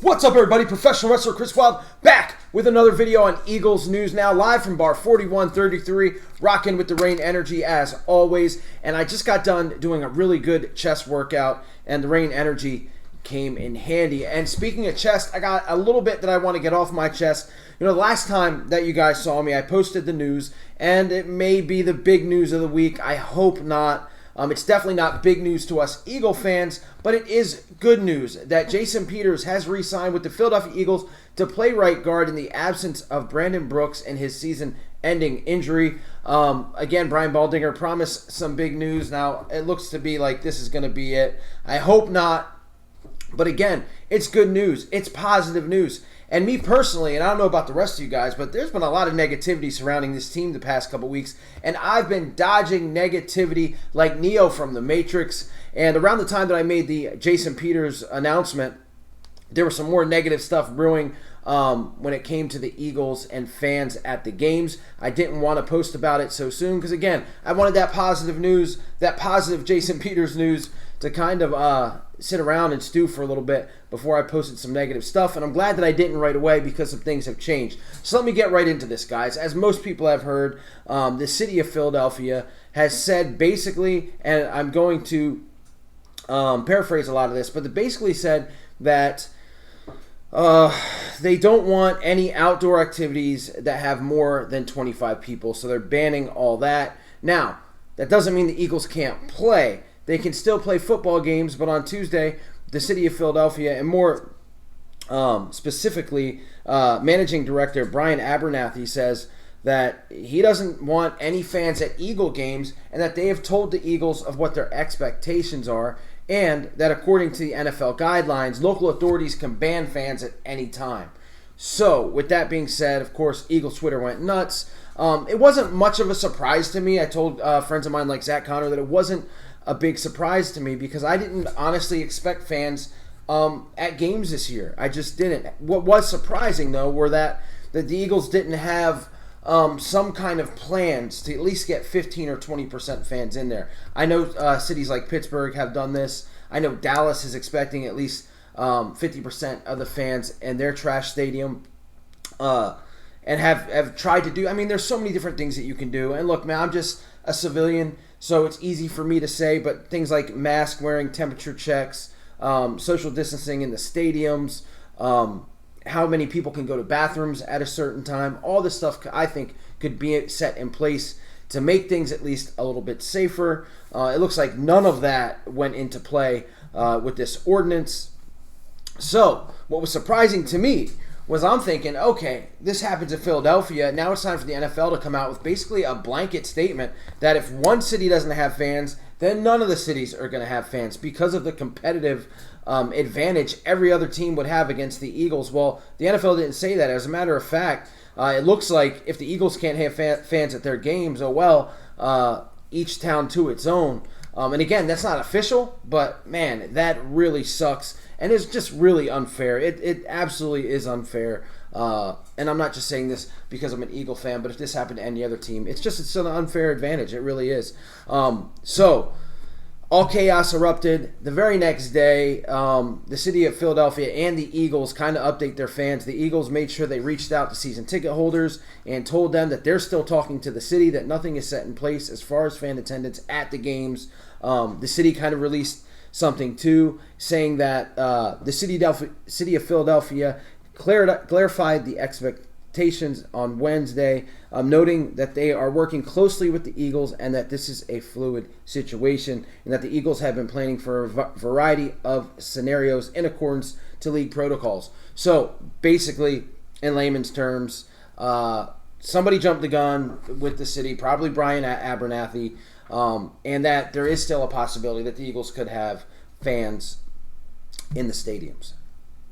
What's up, everybody? Professional wrestler Chris Wild back with another video on Eagles News Now, live from bar 4133, rocking with the Reign Energy as always. And I just got done doing a really good chest workout, and the Reign Energy came in handy. And speaking of chest, I got a little bit that I want to get off my chest. You know, the last time that you guys saw me, I posted the news, and it may be the big news of the week. I hope not. It's definitely not big news to us Eagle fans, but it is good news that Jason Peters has re-signed with the Philadelphia Eagles to play right guard in the absence of Brandon Brooks and his season-ending injury. Again, Brian Baldinger promised some big news. Now, it looks to be like this is going to be it. I hope not. But again, it's good news. It's positive news. And me personally, and I don't know about the rest of you guys, but there's been a lot of negativity surrounding this team the past couple weeks, and I've been dodging negativity like Neo from The Matrix. And around the time that I made the Jason Peters announcement, there was some more negative stuff brewing when it came to the Eagles and fans at the games. I didn't want to post about it so soon because, again, I wanted that positive news, that positive Jason Peters news to kind of sit around and stew for a little bit before I posted some negative stuff. And I'm glad that I didn't right away because some things have changed. So let me get right into this, guys. As most people have heard, the city of Philadelphia has said basically, and I'm going to paraphrase a lot of this, but they basically said that they don't want any outdoor activities that have more than 25 people, so they're banning all that. Now, that doesn't mean the Eagles can't play. They can still play football games, but on Tuesday, the city of Philadelphia, and more specifically, managing director Brian Abernathy says that he doesn't want any fans at Eagle games, and that they have told the Eagles of what their expectations are, and that according to the NFL guidelines, local authorities can ban fans at any time. So, with that being said, of course, Eagles Twitter went nuts. It wasn't much of a surprise to me. I told friends of mine like Zach Connor that it wasn't a big surprise to me because I didn't honestly expect fans at games this year. I just didn't. What was surprising, though, were that the Eagles didn't have some kind of plans to at least get 15 or 20% fans in there. I know cities like Pittsburgh have done this. I know Dallas is expecting at least 50% of the fans in their trash stadium and have tried to do. I mean, there's so many different things that you can do. And look, man, I'm just a civilian, so it's easy for me to say, but things like mask wearing, temperature checks, social distancing in the stadiums, how many people can go to bathrooms at a certain time, all this stuff I think could be set in place to make things at least a little bit safer. It looks like none of that went into play with this ordinance. So what was surprising to me was I'm thinking, okay, this happens in Philadelphia. Now it's time for the NFL to come out with basically a blanket statement that if one city doesn't have fans, then none of the cities are going to have fans because of the competitive advantage every other team would have against the Eagles. Well, the NFL didn't say that. As a matter of fact, it looks like if the Eagles can't have fans at their games, oh well, each town to its own. And again, that's not official, but man, that really sucks. And it's just really unfair. It absolutely is unfair. And I'm not just saying this because I'm an Eagle fan, but if this happened to any other team, it's an unfair advantage. It really is. So, all chaos erupted. The very next day, the city of Philadelphia and the Eagles kind of update their fans. The Eagles made sure they reached out to season ticket holders and told them that they're still talking to the city, that nothing is set in place as far as fan attendance at the games. The city kind of released something too, saying that the city of Philadelphia clarified the expectations on Wednesday, noting that they are working closely with the Eagles and that this is a fluid situation and that the Eagles have been planning for a variety of scenarios in accordance to league protocols. So basically, in layman's terms, somebody jumped the gun with the city, probably Brian Abernathy, and that there is still a possibility that the Eagles could have fans in the stadiums.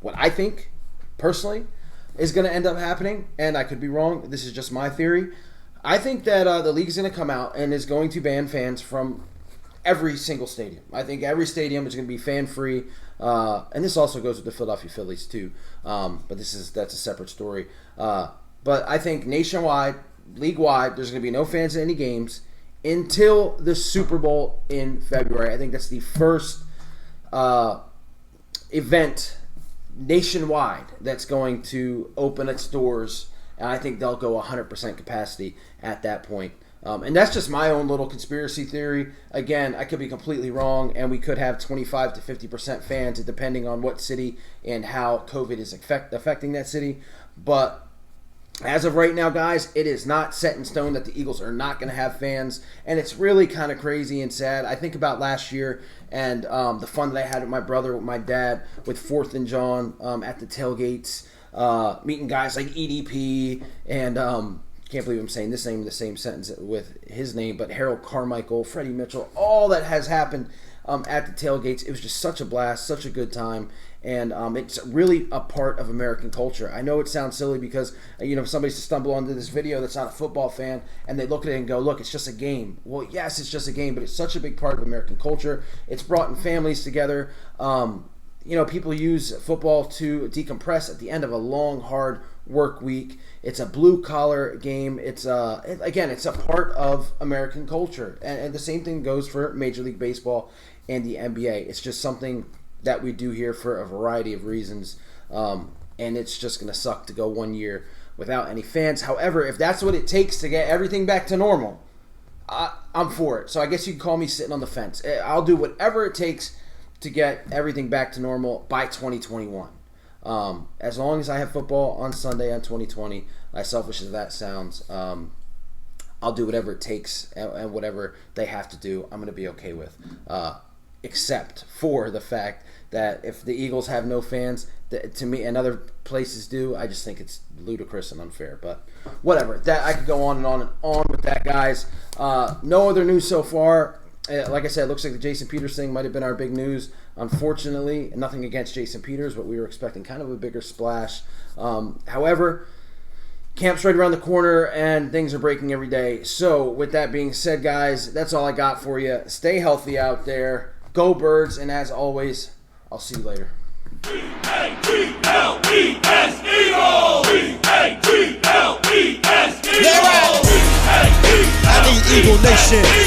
What I think, personally, is going to end up happening, and I could be wrong, this is just my theory, I think that the league is going to come out and is going to ban fans from every single stadium. I think every stadium is going to be fan-free, and this also goes with the Philadelphia Phillies too, but that's a separate story. But I think nationwide, league-wide, there's going to be no fans at any games until the Super Bowl in February. I think that's the first event nationwide that's going to open its doors, and I think they'll go 100% capacity at that point. And that's just my own little conspiracy theory. Again, I could be completely wrong, and we could have 25 to 50% fans, depending on what city and how COVID is affecting that city. But as of right now, guys, it is not set in stone that the Eagles are not going to have fans, and it's really kind of crazy and sad. I think about last year and the fun that I had with my brother, with my dad, with 4th and John at the tailgates, meeting guys like EDP and can't believe I'm saying this name in the same sentence with his name, but Harold Carmichael, Freddie Mitchell, all that has happened at the tailgates. It was just such a blast, such a good time, and it's really a part of American culture. I know it sounds silly because, if somebody's to stumble onto this video that's not a football fan, and they look at it and go, look, it's just a game. Well, yes, it's just a game, but it's such a big part of American culture. It's brought families together. People use football to decompress at the end of a long, hard work week. It's a blue-collar game. It's a part of American culture. And the same thing goes for Major League Baseball and the NBA. It's just something that we do here for a variety of reasons. And it's just going to suck to go 1 year without any fans. However, if that's what it takes to get everything back to normal, I'm for it. So I guess you can call me sitting on the fence. I'll do whatever it takes to get everything back to normal by 2021. As long as I have football on Sunday on 2020, as selfish as that sounds, I'll do whatever it takes and whatever they have to do, I'm going to be okay with. Except for the fact that if the Eagles have no fans, to me, and other places do, I just think it's ludicrous and unfair. But whatever. That I could go on and on and on with that, guys. No other news so far. Like I said, it looks like the Jason Peters thing might have been our big news. Unfortunately, nothing against Jason Peters, but we were expecting kind of a bigger splash. However, camp's right around the corner, and things are breaking every day. So, with that being said, guys, that's all I got for you. Stay healthy out there. Go Birds, and as always, I'll see you later. E-A-G-L-E-S Eagles! E-A-G-L-E-S Eagles! I need Eagle Nation.